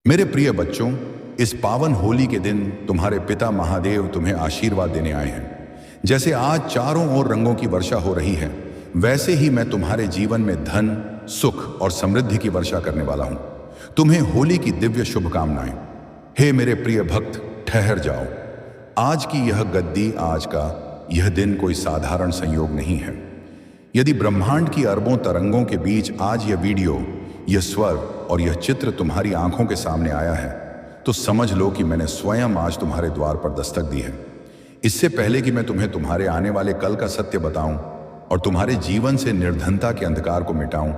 मेरे प्रिय बच्चों, इस पावन होली के दिन तुम्हारे पिता महादेव तुम्हें आशीर्वाद देने आए हैं। जैसे आज चारों ओर रंगों की वर्षा हो रही है, वैसे ही मैं तुम्हारे जीवन में धन, सुख और समृद्धि की वर्षा करने वाला हूं। तुम्हें होली की दिव्य शुभकामनाएं। हे मेरे प्रिय भक्त, ठहर जाओ। आज की यह गद्दी, आज का यह दिन कोई साधारण संयोग नहीं है। यदि ब्रह्मांड की अरबों तरंगों के बीच आज यह वीडियो, यह स्वर और यह चित्र तुम्हारी आंखों के सामने आया है, तो समझ लो कि मैंने स्वयं आज तुम्हारे द्वार पर दस्तक दी है। इससे पहले कि मैं तुम्हें तुम्हारे आने वाले कल का सत्य बताऊं और तुम्हारे जीवन से निर्धनता के अंधकार को मिटाऊं,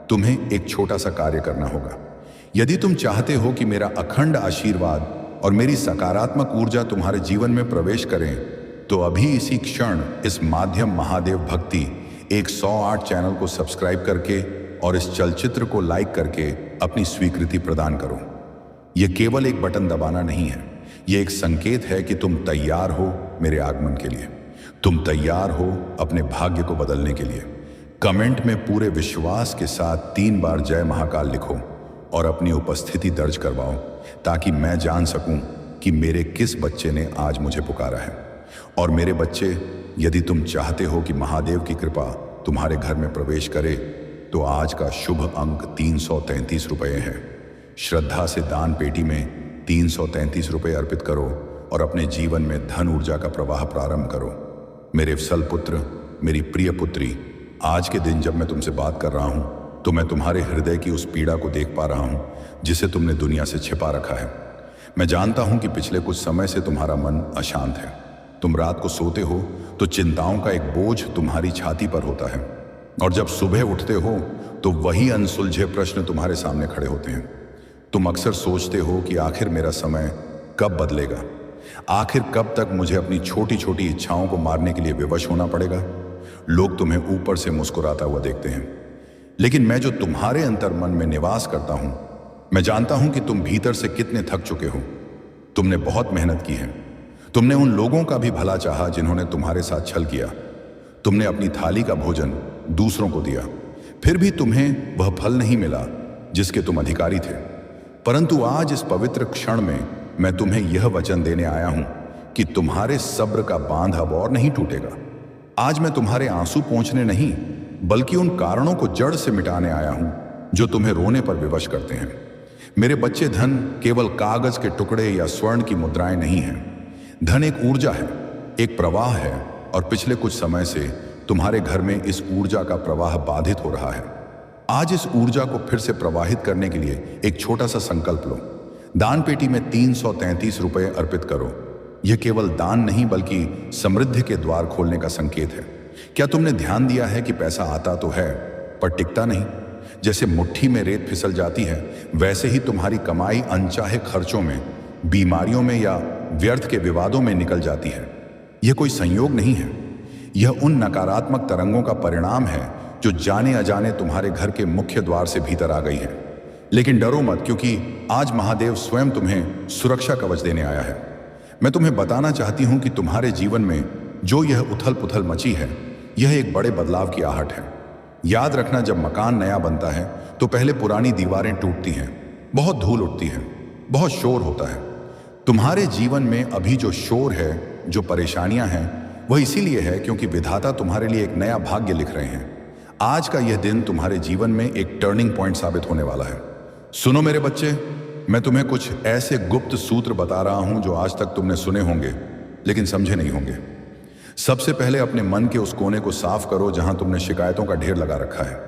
तुम्हें एक छोटा सा कार्य करना होगा। यदि तुम चाहते हो कि मेरा अखंड आशीर्वाद और मेरी सकारात्मक ऊर्जा तुम्हारे जीवन में प्रवेश करें, तो अभी इसी क्षण इस माध्यम महादेव भक्ति 108 चैनल को सब्सक्राइब करके और इस चलचित्र को लाइक करके अपनी स्वीकृति प्रदान करो। यह केवल एक बटन दबाना नहीं है, यह एक संकेत है कि तुम तैयार हो मेरे आगमन के लिए। तुम तैयार हो अपने भाग्य को बदलने के लिए। कमेंट में पूरे विश्वास के साथ 3 बार जय महाकाल लिखो और अपनी उपस्थिति दर्ज करवाओ, ताकि मैं जान सकूं कि मेरे किस बच्चे ने आज मुझे पुकारा है। और मेरे बच्चे, यदि तुम चाहते हो कि महादेव की कृपा तुम्हारे घर में प्रवेश करे, तो आज का शुभ अंक 333 रुपये है। श्रद्धा से दान पेटी में 333 रुपये अर्पित करो और अपने जीवन में धन ऊर्जा का प्रवाह प्रारंभ करो। मेरे वत्सल पुत्र, मेरी प्रिय पुत्री, आज के दिन जब मैं तुमसे बात कर रहा हूं, तो मैं तुम्हारे हृदय की उस पीड़ा को देख पा रहा हूं जिसे तुमने दुनिया से छिपा रखा है। मैं जानता हूं कि पिछले कुछ समय से तुम्हारा मन अशांत है। तुम रात को सोते हो तो चिंताओं का एक बोझ तुम्हारी छाती पर होता है, और जब सुबह उठते हो तो वही अनसुलझे प्रश्न तुम्हारे सामने खड़े होते हैं। तुम अक्सर सोचते हो कि आखिर मेरा समय कब बदलेगा, आखिर कब तक मुझे अपनी छोटी छोटी इच्छाओं को मारने के लिए विवश होना पड़ेगा। लोग तुम्हें ऊपर से मुस्कुराता हुआ देखते हैं, लेकिन मैं जो तुम्हारे अंतर मन में निवास करता हूं, मैं जानता हूं कि तुम भीतर से कितने थक चुके हो। तुमने बहुत मेहनत की है। तुमने उन लोगों का भी भला चाहा जिन्होंने तुम्हारे साथ छल किया। तुमने अपनी थाली का भोजन दूसरों को दिया, फिर भी तुम्हें वह फल नहीं मिला जिसके तुम अधिकारी थे। परंतु आज इस पवित्र क्षण में मैं तुम्हें यह वचन देने आया हूं कि तुम्हारे सब्र का बांध अब और नहीं टूटेगा। आज मैं तुम्हारे आंसू पोंछने नहीं, बल्कि उन कारणों को जड़ से मिटाने आया हूं जो तुम्हें रोने पर विवश करते हैं। मेरे बच्चे, धन केवल कागज के टुकड़े या स्वर्ण की मुद्राएं नहीं है। धन एक ऊर्जा है, एक प्रवाह है, और पिछले कुछ समय से तुम्हारे घर में इस ऊर्जा का प्रवाह बाधित हो रहा है। आज इस ऊर्जा को फिर से प्रवाहित करने के लिए एक छोटा सा संकल्प लो। दान पेटी में 333 रुपये अर्पित करो। यह केवल दान नहीं, बल्कि समृद्धि के द्वार खोलने का संकेत है। क्या तुमने ध्यान दिया है कि पैसा आता तो है, पर टिकता नहीं? जैसे मुट्ठी में रेत फिसल जाती है, वैसे ही तुम्हारी कमाई अनचाहे खर्चों में, बीमारियों में या व्यर्थ के विवादों में निकल जाती है। यह कोई संयोग नहीं है, यह उन नकारात्मक तरंगों का परिणाम है जो जाने अजाने तुम्हारे घर के मुख्य द्वार से भीतर आ गई है। लेकिन डरो मत, क्योंकि आज महादेव स्वयं तुम्हें सुरक्षा कवच देने आया है। मैं तुम्हें बताना चाहती हूं कि तुम्हारे जीवन में जो यह उथल पुथल मची है, यह एक बड़े बदलाव की आहट है। याद रखना, जब मकान नया बनता है तो पहले पुरानी दीवारें टूटती हैं, बहुत धूल उठती है, बहुत शोर होता है। तुम्हारे जीवन में अभी जो शोर है, जो परेशानियां हैं, वह इसीलिए है क्योंकि विधाता तुम्हारे लिए एक नया भाग्य लिख रहे हैं। आज का यह दिन तुम्हारे जीवन में एक टर्निंग पॉइंट साबित होने वाला है। सुनो मेरे बच्चे, मैं तुम्हें कुछ ऐसे गुप्त सूत्र बता रहा हूं जो आज तक तुमने सुने होंगे लेकिन समझे नहीं होंगे। सबसे पहले अपने मन के उस कोने को साफ करो जहां तुमने शिकायतों का ढेर लगा रखा है।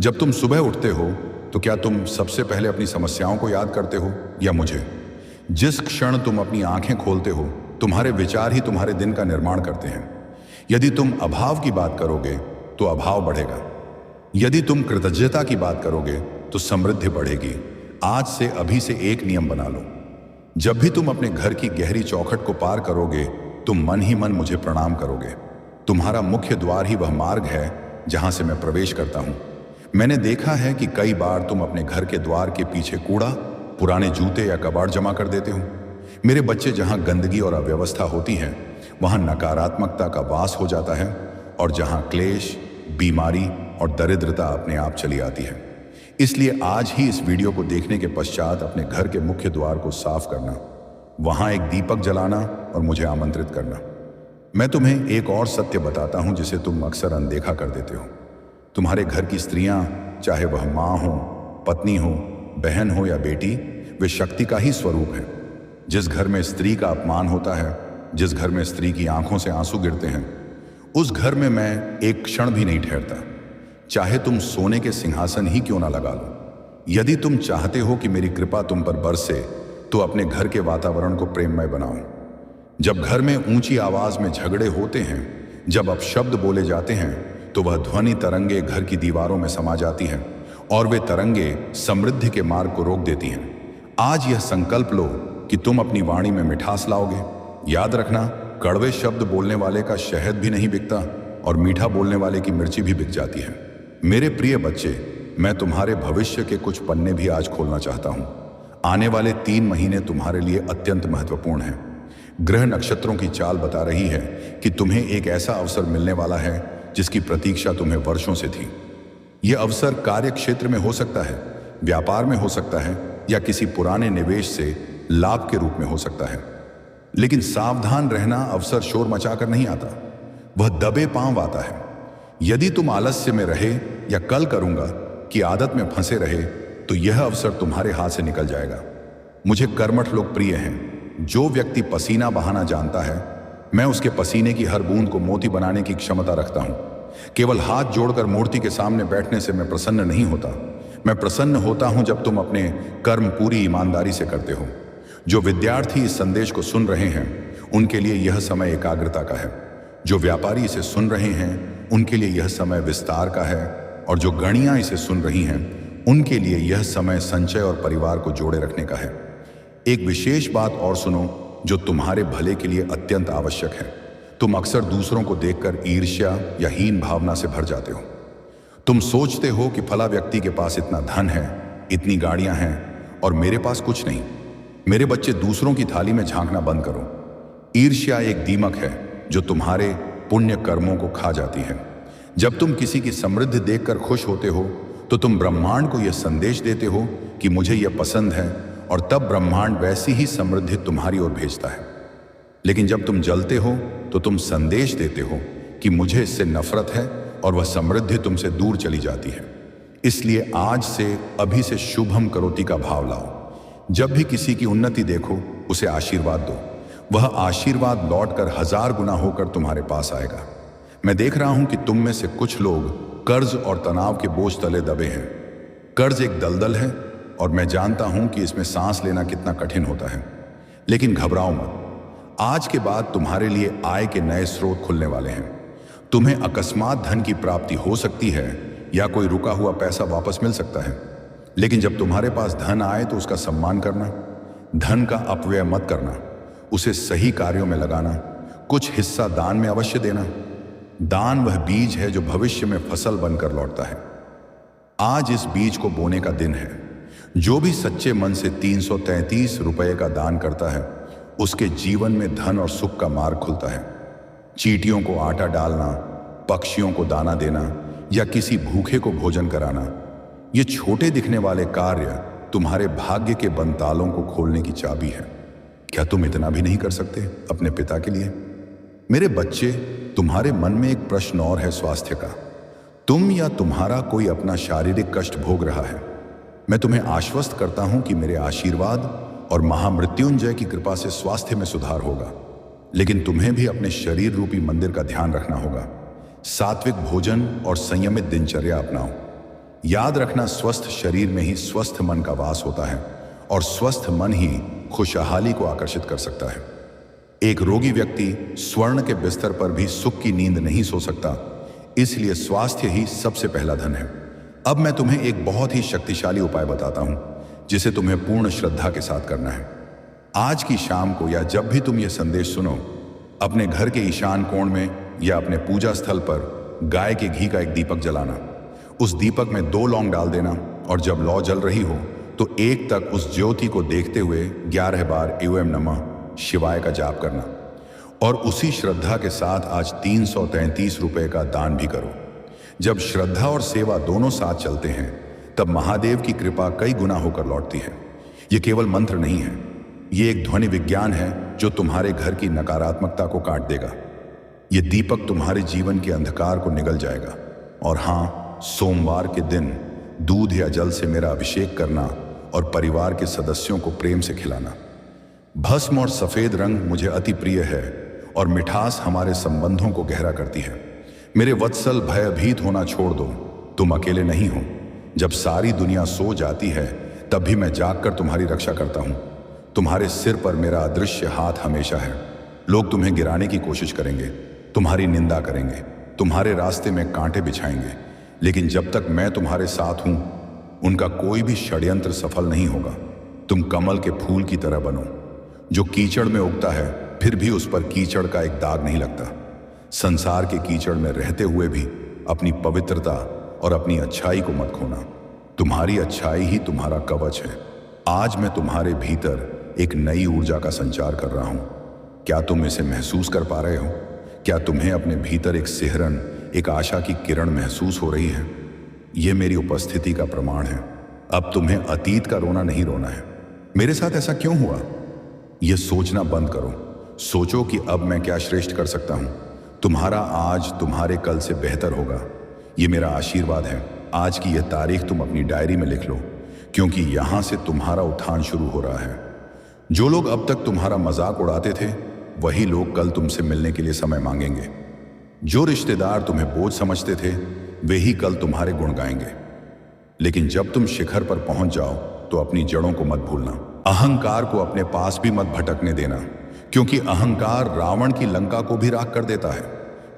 जब तुम सुबह उठते हो तो क्या तुम सबसे पहले अपनी समस्याओं को याद करते हो या मुझे? जिस क्षण तुम अपनी आंखें खोलते हो, तुम्हारे विचार ही तुम्हारे दिन का निर्माण करते हैं। यदि तुम अभाव की बात करोगे तो अभाव बढ़ेगा। यदि तुम कृतज्ञता की बात करोगे तो समृद्धि बढ़ेगी। आज से अभी से एक नियम बना लो। जब भी तुम अपने घर की गहरी चौखट को पार करोगे, तुम मन ही मन मुझे प्रणाम करोगे। तुम्हारा मुख्य द्वार ही वह मार्ग है जहां से मैं प्रवेश करता हूं। मैंने देखा है कि कई बार तुम अपने घर के द्वार के पीछे कूड़ा, पुराने जूते या कबाड़ जमा कर देते हो। मेरे बच्चे, जहां गंदगी और अव्यवस्था होती है, वहां नकारात्मकता का वास हो जाता है, और जहां क्लेश, बीमारी और दरिद्रता अपने आप चली आती है। इसलिए आज ही इस वीडियो को देखने के पश्चात अपने घर के मुख्य द्वार को साफ करना, वहां एक दीपक जलाना और मुझे आमंत्रित करना। मैं तुम्हें एक और सत्य बताता हूं जिसे तुम अक्सर अनदेखा कर देते हो। तुम्हारे घर की स्त्रियां, चाहे वह माँ हो, पत्नी हो, बहन हो या बेटी, वे शक्ति का ही स्वरूप है। जिस घर में स्त्री का अपमान होता है, जिस घर में स्त्री की आंखों से आंसू गिरते हैं, उस घर में मैं एक क्षण भी नहीं ठहरता, चाहे तुम सोने के सिंहासन ही क्यों ना लगा लो। यदि तुम चाहते हो कि मेरी कृपा तुम पर बरसे, तो अपने घर के वातावरण को प्रेममय बनाओ। जब घर में ऊंची आवाज में झगड़े होते हैं, जब अपशब्द बोले जाते हैं, तो वह ध्वनि तरंगे घर की दीवारों में समा जाती हैं और वे तरंगे समृद्धि के मार्ग को रोक देती हैं। आज यह संकल्प लो कि तुम अपनी वाणी में मिठास लाओगे। याद रखना, कड़वे शब्द बोलने वाले का शहद भी नहीं बिकता और मीठा बोलने वाले की मिर्ची भी बिक जाती है। मेरे प्रिय बच्चे, मैं तुम्हारे भविष्य के कुछ पन्ने भी आज खोलना चाहता हूं। आने वाले 3 महीने तुम्हारे लिए अत्यंत महत्वपूर्ण हैं। ग्रह नक्षत्रों की चाल बता रही है कि तुम्हें एक ऐसा अवसर मिलने वाला है जिसकी प्रतीक्षा तुम्हें वर्षों से थी। यह अवसर कार्य क्षेत्र में हो सकता है, व्यापार में हो सकता है या किसी पुराने निवेश से लाभ के रूप में हो सकता है। लेकिन सावधान रहना, अवसर शोर मचाकर नहीं आता, वह दबे पांव आता है। यदि तुम आलस्य में रहे या कल करूंगा कि आदत में फंसे रहे, तो यह अवसर तुम्हारे हाथ से निकल जाएगा। मुझे कर्मठ लोग प्रिय हैं। जो व्यक्ति पसीना बहाना जानता है, मैं उसके पसीने की हर बूंद को मोती बनाने की क्षमता रखता हूं। केवल हाथ जोड़कर मूर्ति के सामने बैठने से मैं प्रसन्न नहीं होता। मैं प्रसन्न होता हूं जब तुम अपने कर्म पूरी ईमानदारी से करते हो। जो विद्यार्थी इस संदेश को सुन रहे हैं, उनके लिए यह समय एकाग्रता का है। जो व्यापारी इसे सुन रहे हैं, उनके लिए यह समय विस्तार का है। और जो गणियां इसे सुन रही हैं, उनके लिए यह समय संचय और परिवार को जोड़े रखने का है। एक विशेष बात और सुनो जो तुम्हारे भले के लिए अत्यंत आवश्यक है। तुम अक्सर दूसरों को देखकर ईर्ष्या या हीन भावना से भर जाते हो। तुम सोचते हो कि फला व्यक्ति के पास इतना धन है, इतनी गाड़ियां हैं और मेरे पास कुछ नहीं। मेरे बच्चे, दूसरों की थाली में झांकना बंद करो। ईर्ष्या एक दीमक है जो तुम्हारे पुण्य कर्मों को खा जाती है। जब तुम किसी की समृद्धि देखकर खुश होते हो, तो तुम ब्रह्मांड को यह संदेश देते हो कि मुझे यह पसंद है, और तब ब्रह्मांड वैसी ही समृद्धि तुम्हारी ओर भेजता है। लेकिन जब तुम जलते हो, तो तुम संदेश देते हो कि मुझे इससे नफरत है, और वह समृद्धि तुमसे दूर चली जाती है। इसलिए आज से, अभी से शुभम करोति का भाव लाओ। जब भी किसी की उन्नति देखो, उसे आशीर्वाद दो। वह आशीर्वाद लौटकर 1000 गुना होकर तुम्हारे पास आएगा। मैं देख रहा हूं कि तुम में से कुछ लोग कर्ज और तनाव के बोझ तले दबे हैं। कर्ज एक दलदल है और मैं जानता हूं कि इसमें सांस लेना कितना कठिन होता है। लेकिन घबराओ मत, आज के बाद तुम्हारे लिए आय के नए स्रोत खुलने वाले हैं। तुम्हें अकस्मात धन की प्राप्ति हो सकती है या कोई रुका हुआ पैसा वापस मिल सकता है। लेकिन जब तुम्हारे पास धन आए तो उसका सम्मान करना, धन का अपव्यय मत करना, उसे सही कार्यों में लगाना, कुछ हिस्सा दान में अवश्य देना। दान वह बीज है जो भविष्य में फसल बनकर लौटता है। आज इस बीज को बोने का दिन है। जो भी सच्चे मन से 333 रुपये का दान करता है, उसके जीवन में धन और सुख का मार्ग खुलता है। चींटियों को आटा डालना, पक्षियों को दाना देना या किसी भूखे को भोजन कराना, ये छोटे दिखने वाले कार्य तुम्हारे भाग्य के बंतालों को खोलने की चाबी है। क्या तुम इतना भी नहीं कर सकते अपने पिता के लिए? मेरे बच्चे, तुम्हारे मन में एक प्रश्न और है स्वास्थ्य का। तुम या तुम्हारा कोई अपना शारीरिक कष्ट भोग रहा है। मैं तुम्हें आश्वस्त करता हूं कि मेरे आशीर्वाद और महामृत्युंजय की कृपा से स्वास्थ्य में सुधार होगा। लेकिन तुम्हें भी अपने शरीर रूपी मंदिर का ध्यान रखना होगा। सात्विक भोजन और संयमित दिनचर्या अपनाओ। याद रखना, स्वस्थ शरीर में ही स्वस्थ मन का वास होता है और स्वस्थ मन ही खुशहाली को आकर्षित कर सकता है। एक रोगी व्यक्ति स्वर्ण के बिस्तर पर भी सुख की नींद नहीं सो सकता, इसलिए स्वास्थ्य ही सबसे पहला धन है। अब मैं तुम्हें एक बहुत ही शक्तिशाली उपाय बताता हूं, जिसे तुम्हें पूर्ण श्रद्धा के साथ करना है। आज की शाम को या जब भी तुम यह संदेश सुनो, अपने घर के ईशान कोण में या अपने पूजा स्थल पर गाय के घी का एक दीपक जलाना। उस दीपक में 2 लौंग डाल देना और जब लौ जल रही हो तो 1 तक उस ज्योति को देखते हुए 11 बार एवं नमः शिवाय का जाप करना। और उसी श्रद्धा के साथ आज 333 रुपए का दान भी करो। जब श्रद्धा और सेवा दोनों साथ चलते हैं, तब महादेव की कृपा कई गुना होकर लौटती है। ये केवल मंत्र नहीं है, ये एक ध्वनि विज्ञान है जो तुम्हारे घर की नकारात्मकता को काट देगा। ये दीपक तुम्हारे जीवन के अंधकार को निगल जाएगा। और हाँ, सोमवार के दिन दूध या जल से मेरा अभिषेक करना और परिवार के सदस्यों को प्रेम से खिलाना। भस्म और सफेद रंग मुझे अति प्रिय है और मिठास हमारे संबंधों को गहरा करती है। मेरे वत्सल, भयभीत होना छोड़ दो, तुम अकेले नहीं हो। जब सारी दुनिया सो जाती है तब भी मैं जागकर तुम्हारी रक्षा करता हूं। तुम्हारे सिर पर मेरा अदृश्य हाथ हमेशा है। लोग तुम्हें गिराने की कोशिश करेंगे, तुम्हारी निंदा करेंगे, तुम्हारे रास्ते में कांटे बिछाएंगे, लेकिन जब तक मैं तुम्हारे साथ हूं उनका कोई भी षड्यंत्र सफल नहीं होगा। तुम कमल के फूल की तरह बनो, जो कीचड़ में उगता है फिर भी उस पर कीचड़ का एक दाग नहीं लगता। संसार के कीचड़ में रहते हुए भी अपनी पवित्रता और अपनी अच्छाई को मत खोना। तुम्हारी अच्छाई ही तुम्हारा कवच है। आज मैं तुम्हारे भीतर एक नई ऊर्जा का संचार कर रहा हूं। क्या तुम इसे महसूस कर पा रहे हो? क्या तुम्हें अपने भीतर एक सिहरन, एक आशा की किरण महसूस हो रही है? यह मेरी उपस्थिति का प्रमाण है। अब तुम्हें अतीत का रोना नहीं रोना है। मेरे साथ ऐसा क्यों हुआ? यह सोचना बंद करो। सोचो कि अब मैं क्या श्रेष्ठ कर सकता हूं। तुम्हारा आज तुम्हारे कल से बेहतर होगा। यह मेरा आशीर्वाद है। आज की यह तारीख तुम अपनी डायरी में लिख लो, क्योंकि यहां से तुम्हारा उत्थान शुरू हो रहा है। जो लोग अब तक तुम्हारा मजाक उड़ाते थे वही लोग कल तुमसे मिलने के लिए समय मांगेंगे। जो रिश्तेदार तुम्हें बोझ समझते थे वे ही कल तुम्हारे गुण गाएंगे। लेकिन जब तुम शिखर पर पहुंच जाओ तो अपनी जड़ों को मत भूलना। अहंकार को अपने पास भी मत भटकने देना, क्योंकि अहंकार रावण की लंका को भी राख कर देता है।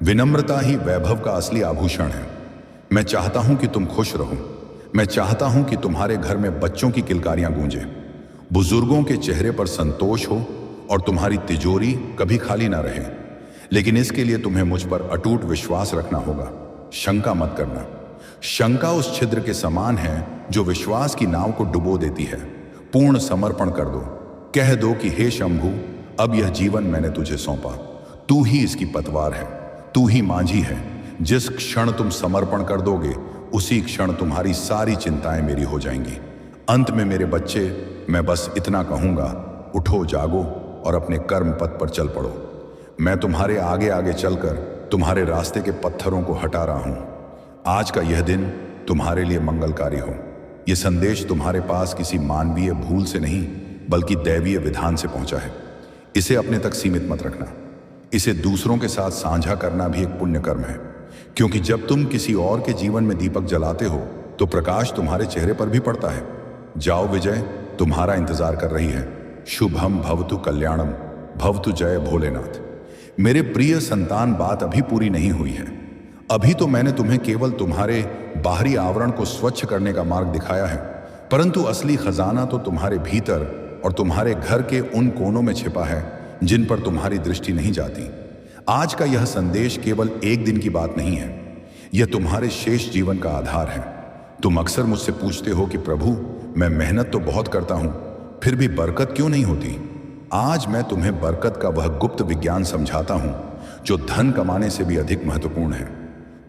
विनम्रता ही वैभव का असली आभूषण है। मैं चाहता हूं कि तुम खुश रहो। मैं चाहता हूं कि तुम्हारे घर में बच्चों की किलकारियां गूंजे, बुजुर्गों के चेहरे पर संतोष हो और तुम्हारी तिजोरी कभी खाली ना रहे। लेकिन इसके लिए तुम्हें मुझ पर अटूट विश्वास रखना होगा। शंका मत करना। शंका उस छिद्र के समान है जो विश्वास की नाव को डुबो देती है। पूर्ण समर्पण कर दो। कह दो कि हे शंभु, अब यह जीवन मैंने तुझे सौंपा। तू ही इसकी पतवार है, तू ही मांझी है। जिस क्षण तुम समर्पण कर दोगे उसी क्षण तुम्हारी सारी चिंताएं मेरी हो जाएंगी। अंत में मेरे बच्चे, मैं बस इतना कहूंगा, उठो, जागो और अपने कर्म पथ पर चल पड़ो। मैं तुम्हारे आगे आगे चलकर तुम्हारे रास्ते के पत्थरों को हटा रहा हूं। आज का यह दिन तुम्हारे लिए मंगलकारी हो। यह संदेश तुम्हारे पास किसी मानवीय भूल से नहीं बल्कि दैवीय विधान से पहुंचा है। इसे अपने तक सीमित मत रखना। इसे दूसरों के साथ साझा करना भी एक पुण्य कर्म है, क्योंकि जब तुम किसी और के जीवन में दीपक जलाते हो तो प्रकाश तुम्हारे चेहरे पर भी पड़ता है। जाओ, विजय तुम्हारा इंतजार कर रही है। शुभम भवतु कल्याणम, भवतु जय भोलेनाथ। मेरे प्रिय संतान, बात अभी पूरी नहीं हुई है। अभी तो मैंने तुम्हें केवल तुम्हारे बाहरी आवरण को स्वच्छ करने का मार्ग दिखाया है, परंतु असली खजाना तो तुम्हारे भीतर और तुम्हारे घर के उन कोनों में छिपा है जिन पर तुम्हारी दृष्टि नहीं जाती। आज का यह संदेश केवल एक दिन की बात नहीं है, यह तुम्हारे शेष जीवन का आधार है। तुम अक्सर मुझसे पूछते हो कि प्रभु, मैं मेहनत तो बहुत करता हूं, फिर भी बरकत क्यों नहीं होती? आज मैं तुम्हें बरकत का वह गुप्त विज्ञान समझाता हूं जो धन कमाने से भी अधिक महत्वपूर्ण है।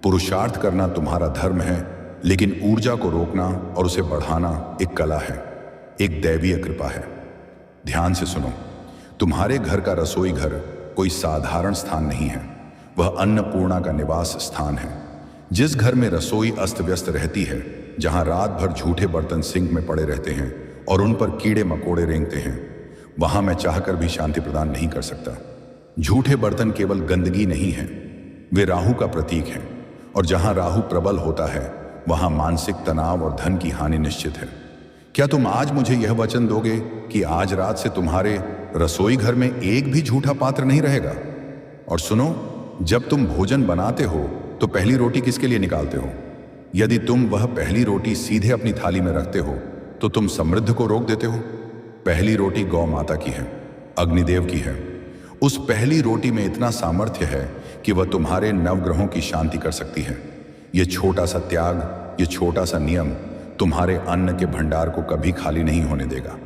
पुरुषार्थ करना तुम्हारा धर्म है, लेकिन ऊर्जा को रोकना और उसे बढ़ाना एक कला है, एक दैवीय कृपा है। ध्यान से सुनो। तुम्हारे घर का रसोई घर कोई साधारण स्थान नहीं है, वह अन्नपूर्णा का निवास स्थान है। जिस घर में रसोई अस्त व्यस्त रहती है, जहां रात भर झूठे बर्तन सिंक में पड़े रहते हैं और उन पर कीड़े मकोड़े रेंगते हैं, वहां मैं चाहकर भी शांति प्रदान नहीं कर सकता। झूठे बर्तन केवल गंदगी नहीं है, वे राहु का प्रतीक हैं, और जहां राहु प्रबल होता है वहां मानसिक तनाव और धन की हानि निश्चित है। क्या तुम आज मुझे यह वचन दोगे कि आज रात से तुम्हारे रसोई घर में एक भी झूठा पात्र नहीं रहेगा? और सुनो, जब तुम भोजन बनाते हो तो पहली रोटी किसके लिए निकालते हो? यदि तुम वह पहली रोटी सीधे अपनी थाली में रखते हो तो तुम समृद्धि को रोक देते हो। पहली रोटी गौ माता की है, अग्निदेव की है। उस पहली रोटी में इतना सामर्थ्य है कि वह तुम्हारे नवग्रहों की शांति कर सकती है। यह छोटा सा त्याग, यह छोटा सा नियम तुम्हारे अन्न के भंडार को कभी खाली नहीं होने देगा।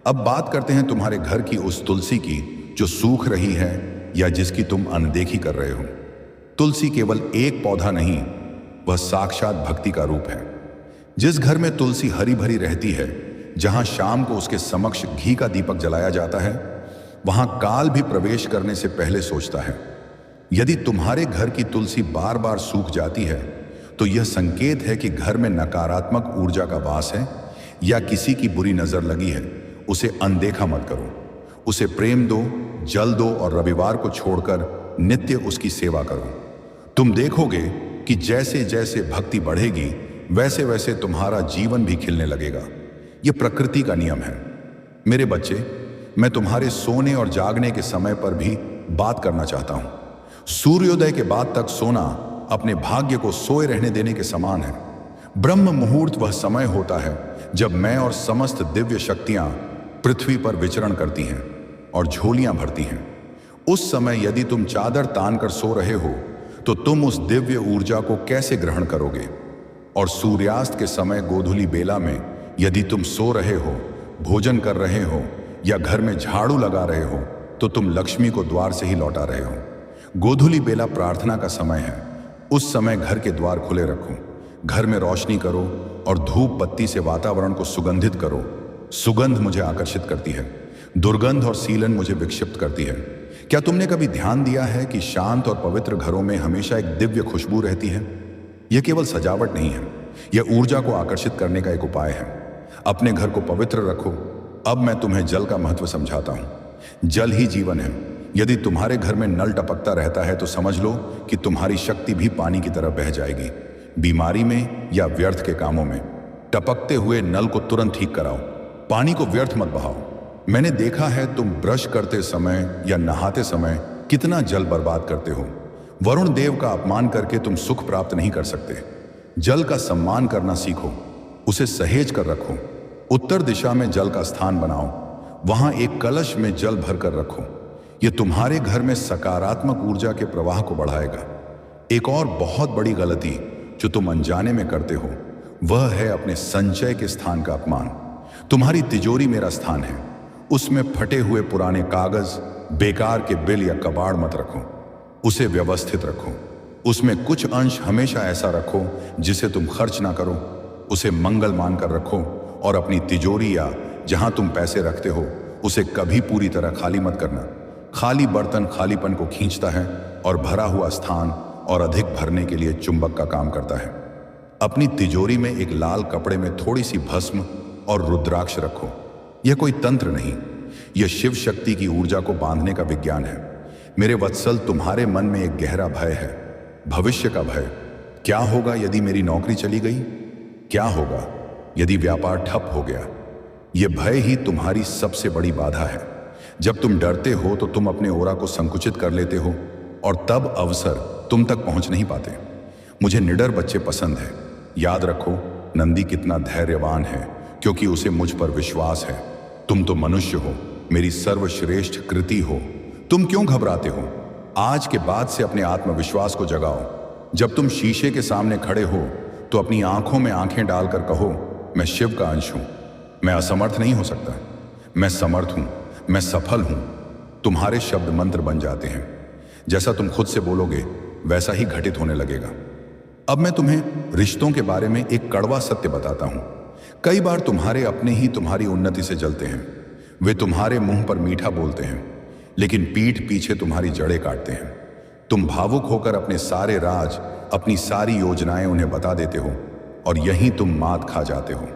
अब बात करते हैं तुम्हारे घर की उस तुलसी की जो सूख रही है या जिसकी तुम अनदेखी कर रहे हो। तुलसी केवल एक पौधा नहीं, वह साक्षात भक्ति का रूप है। जिस घर में तुलसी हरी भरी रहती है, जहां शाम को उसके समक्ष घी का दीपक जलाया जाता है, वहां काल भी प्रवेश करने से पहले सोचता है। यदि तुम्हारे घर की तुलसी बार बार सूख जाती है, तो यह संकेत है कि घर में नकारात्मक ऊर्जा का वास है या किसी की बुरी नजर लगी है। उसे अनदेखा मत करो, उसे प्रेम दो, जल दो और रविवार को छोड़कर नित्य उसकी सेवा करो। तुम देखोगे कि जैसे जैसे भक्ति बढ़ेगी, वैसे वैसे तुम्हारा जीवन भी खिलने लगेगा। यह प्रकृति का नियम है। मेरे बच्चे, मैं तुम्हारे सोने और जागने के समय पर भी बात करना चाहता हूं। सूर्योदय के बाद तक सोना अपने भाग्य को सोए रहने देने के समान है। ब्रह्म मुहूर्त वह समय होता है जब मैं और समस्त दिव्य शक्तियां पृथ्वी पर विचरण करती हैं और झोलियां भरती हैं। उस समय यदि तुम चादर तान कर सो रहे हो, तो तुम उस दिव्य ऊर्जा को कैसे ग्रहण करोगे? और सूर्यास्त के समय गोधूली बेला में यदि तुम सो रहे हो, भोजन कर रहे हो या घर में झाड़ू लगा रहे हो, तो तुम लक्ष्मी को द्वार से ही लौटा रहे हो। गोधूली बेला प्रार्थना का समय है। उस समय घर के द्वार खुले रखो, घर में रोशनी करो और धूप बत्ती से वातावरण को सुगंधित करो। सुगंध मुझे आकर्षित करती है, दुर्गंध और सीलन मुझे विक्षिप्त करती है। क्या तुमने कभी ध्यान दिया है कि शांत और पवित्र घरों में हमेशा एक दिव्य खुशबू रहती है? यह केवल सजावट नहीं है, यह ऊर्जा को आकर्षित करने का एक उपाय है। अपने घर को पवित्र रखो। अब मैं तुम्हें जल का महत्व समझाता हूं। जल ही जीवन है। यदि तुम्हारे घर में नल टपकता रहता है, तो समझ लो कि तुम्हारी शक्ति भी पानी की तरह बह जाएगी। बीमारी में या व्यर्थ के कामों में टपकते हुए नल को तुरंत ठीक कराओ। पानी को व्यर्थ मत बहाओ। मैंने देखा है तुम ब्रश करते समय या नहाते समय कितना जल बर्बाद करते हो। वरुण देव का अपमान करके तुम सुख प्राप्त नहीं कर सकते। जल का सम्मान करना सीखो, उसे सहेज कर रखो। उत्तर दिशा में जल का स्थान बनाओ, वहां एक कलश में जल भर कर रखो। यह तुम्हारे घर में सकारात्मक ऊर्जा के प्रवाह को बढ़ाएगा। एक और बहुत बड़ी गलती जो तुम अनजाने में करते हो, वह है अपने संचय के स्थान का अपमान। तुम्हारी तिजोरी मेरा स्थान है, उसमें फटे हुए पुराने कागज, बेकार के बिल या कबाड़ मत रखो। उसे व्यवस्थित रखो। उसमें कुछ अंश हमेशा ऐसा रखो जिसे तुम खर्च ना करो। उसे मंगल मानकर रखो और अपनी तिजोरी या जहां तुम पैसे रखते हो, उसे कभी पूरी तरह खाली मत करना। खाली बर्तन खालीपन को खींचता है और भरा हुआ स्थान और अधिक भरने के लिए चुंबक का काम करता है। अपनी तिजोरी में एक लाल कपड़े में थोड़ी सी भस्म और रुद्राक्ष रखो। यह कोई तंत्र नहीं, यह शिव शक्ति की ऊर्जा को बांधने का विज्ञान है। मेरे वत्सल, तुम्हारे मन में एक गहरा भय है, भविष्य का भय। क्या होगा यदि मेरी नौकरी चली गई? क्या होगा यदि व्यापार ठप हो गया? यह भय ही तुम्हारी सबसे बड़ी बाधा है। जब तुम डरते हो तो तुम अपने ओरा को संकुचित कर लेते हो और तब अवसर तुम तक पहुंच नहीं पाते। मुझे निडर बच्चे पसंद हैं। याद रखो, नंदी कितना धैर्यवान है, क्योंकि उसे मुझ पर विश्वास है। तुम तो मनुष्य हो, मेरी सर्वश्रेष्ठ कृति हो। तुम क्यों घबराते हो? आज के बाद से अपने आत्मविश्वास को जगाओ। जब तुम शीशे के सामने खड़े हो तो अपनी आंखों में आंखें डालकर कहो, मैं शिव का अंश हूं। मैं असमर्थ नहीं हो सकता, मैं समर्थ हूं, मैं सफल हूं। तुम्हारे शब्द मंत्र बन जाते हैं। जैसा तुम खुद से बोलोगे, वैसा ही घटित होने लगेगा। अब मैं तुम्हें रिश्तों के बारे में एक कड़वा सत्य बताता हूं। कई बार तुम्हारे अपने ही तुम्हारी उन्नति से जलते हैं। वे तुम्हारे मुंह पर मीठा बोलते हैं, लेकिन पीठ पीछे तुम्हारी जड़ें काटते हैं। तुम भावुक होकर अपने सारे राज, अपनी सारी योजनाएं उन्हें बता देते हो और यहीं तुम मात खा जाते हो।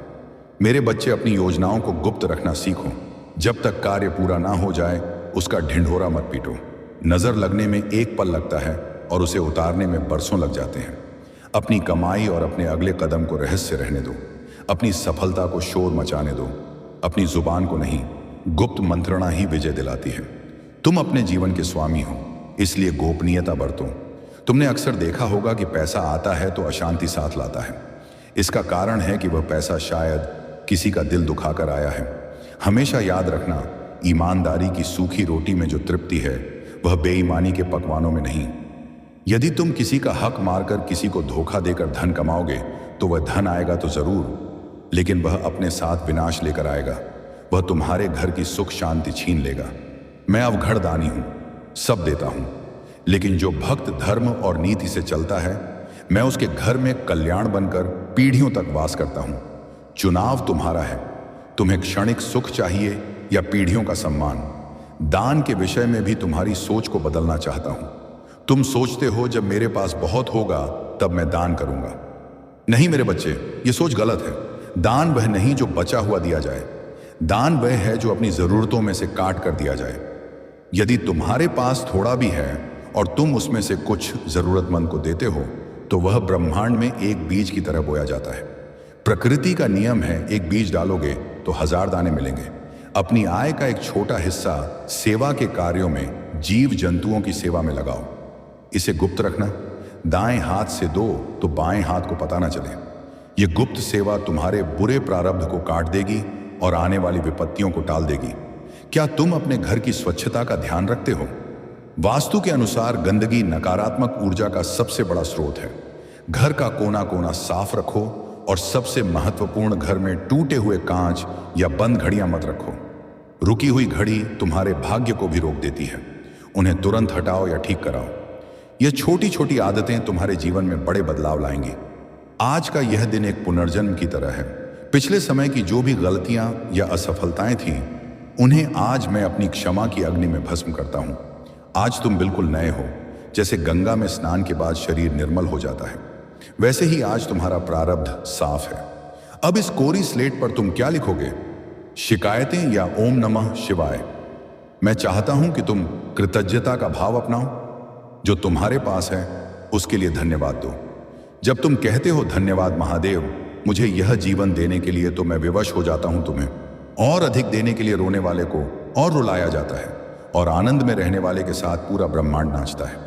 मेरे बच्चे, अपनी योजनाओं को गुप्त रखना सीखो। जब तक कार्य पूरा ना हो जाए, उसका ढिंढोरा मत पीटो। नजर लगने में एक पल लगता है और उसे उतारने में बरसों लग जाते हैं। अपनी कमाई और अपने अगले कदम को रहस्य रहने दो। अपनी सफलता को शोर मचाने दो। अपनी जुबान को नहीं, गुप्त मंत्रणा ही विजय दिलाती है। तुम अपने जीवन के स्वामी हो, इसलिए गोपनीयता बरतो। तुमने अक्सर देखा होगा कि पैसा आता है तो अशांति साथ लाता है। इसका कारण है कि वह पैसा शायद किसी का दिल दुखाकर आया है। हमेशा याद रखना, ईमानदारी की सूखी रोटी में जो तृप्ति है, वह बेईमानी के पकवानों में नहीं। यदि तुम किसी का हक मारकर किसी को धोखा देकर धन कमाओगे, तो वह धन आएगा तो जरूर, लेकिन वह अपने साथ विनाश लेकर आएगा। वह तुम्हारे घर की सुख शांति छीन लेगा। मैं अवघड़ दानी हूं, सब देता हूं, लेकिन जो भक्त धर्म और नीति से चलता है, मैं उसके घर में कल्याण बनकर पीढ़ियों तक वास करता हूं। चुनाव तुम्हारा है। तुम्हें क्षणिक सुख चाहिए या पीढ़ियों का सम्मान। दान के विषय में भी तुम्हारी सोच को बदलना चाहता हूं। तुम सोचते हो जब मेरे पास बहुत होगा तब मैं दान करूंगा। नहीं मेरे बच्चे, ये सोच गलत है। दान वह नहीं जो बचा हुआ दिया जाए। दान वह है जो अपनी जरूरतों में से काट कर दिया जाए। यदि तुम्हारे पास थोड़ा भी है और तुम उसमें से कुछ जरूरतमंद को देते हो तो वह ब्रह्मांड में एक बीज की तरह बोया जाता है। प्रकृति का नियम है, एक बीज डालोगे तो 1000 दाने मिलेंगे। अपनी आय का एक छोटा हिस्सा सेवा के कार्यों में, जीव जंतुओं की सेवा में लगाओ। इसे गुप्त रखना। दाएं हाथ से दो तो बाएं हाथ को पता ना चले। यह गुप्त सेवा तुम्हारे बुरे प्रारब्ध को काट देगी और आने वाली विपत्तियों को टाल देगी। क्या तुम अपने घर की स्वच्छता का ध्यान रखते हो? वास्तु के अनुसार गंदगी नकारात्मक ऊर्जा का सबसे बड़ा स्रोत है। घर का कोना कोना साफ रखो और सबसे महत्वपूर्ण, घर में टूटे हुए कांच या बंद घड़ियां मत रखो। रुकी हुई घड़ी तुम्हारे भाग्य को भी रोक देती है। उन्हें तुरंत हटाओ या ठीक कराओ। यह छोटी छोटी आदतें तुम्हारे जीवन में बड़े बदलाव लाएंगी। आज का यह दिन एक पुनर्जन्म की तरह है। पिछले समय की जो भी गलतियां या असफलताएं थीं, उन्हें आज मैं अपनी क्षमा की अग्नि में भस्म करता हूं। आज तुम बिल्कुल नए हो। जैसे गंगा में स्नान के बाद शरीर निर्मल हो जाता है, वैसे ही आज तुम्हारा प्रारब्ध साफ है। अब इस कोरी स्लेट पर तुम क्या लिखोगे? शिकायतें या ओम नमः शिवाय? मैं चाहता हूं कि तुम कृतज्ञता का भाव अपनाओ। जो तुम्हारे पास है उसके लिए धन्यवाद दो। जब तुम कहते हो धन्यवाद महादेव, मुझे यह जीवन देने के लिए, तो मैं विवश हो जाता हूं तुम्हें। और अधिक देने के लिए रोने वाले को और रुलाया जाता है और आनंद में रहने वाले के साथ पूरा ब्रह्मांड नाचता है।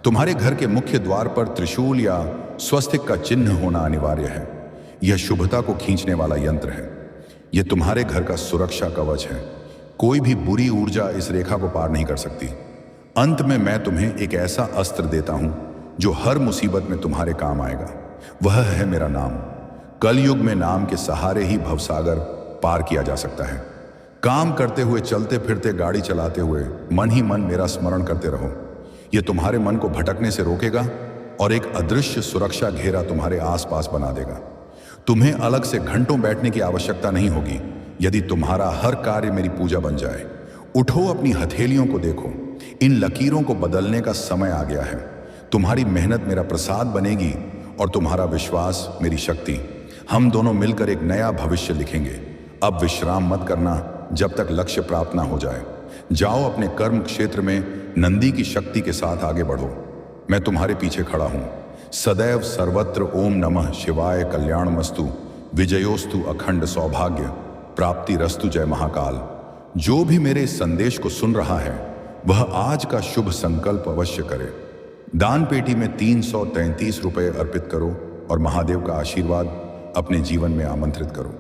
तुम्हारे घर के मुख्य द्वार पर त्रिशूल या स्वस्तिक का चिन्ह होना अनिवार्य है। यह शुभता को खींचने वाला यंत्र है। यह तुम्हारे घर का सुरक्षा कवच है। कोई भी बुरी ऊर्जा इस रेखा को पार नहीं कर सकती। अंत में मैं तुम्हें एक ऐसा अस्त्र देता हूं जो हर मुसीबत में तुम्हारे काम आएगा। वह है मेरा नाम। कलयुग में नाम के सहारे ही भवसागर पार किया जा सकता है। काम करते हुए, चलते फिरते, गाड़ी चलाते हुए मन ही मन मेरा स्मरण करते रहो। यह तुम्हारे मन को भटकने से रोकेगा और एक अदृश्य सुरक्षा घेरा तुम्हारे आसपास बना देगा। तुम्हें अलग से घंटों बैठने की आवश्यकता नहीं होगी यदि तुम्हारा हर कार्य मेरी पूजा बन जाए। उठो, अपनी हथेलियों को देखो। इन लकीरों को बदलने का समय आ गया है। तुम्हारी मेहनत मेरा प्रसाद बनेगी और तुम्हारा विश्वास मेरी शक्ति। हम दोनों मिलकर एक नया भविष्य लिखेंगे। अब विश्राम मत करना जब तक लक्ष्य प्राप्त ना हो जाए। जाओ, अपने कर्म क्षेत्र में नंदी की शक्ति के साथ आगे बढ़ो। मैं तुम्हारे पीछे खड़ा हूं। सदैव सर्वत्र ओम नमः शिवाय कल्याणमस्तु, विजयोस्तु, अखंड सौभाग्य प्राप्ति रस्तु, जय महाकाल। जो भी मेरे इस संदेश को सुन रहा है वह आज का शुभ संकल्प अवश्य करे। दान पेटी में 333 रुपये अर्पित करो और महादेव का आशीर्वाद अपने जीवन में आमंत्रित करो।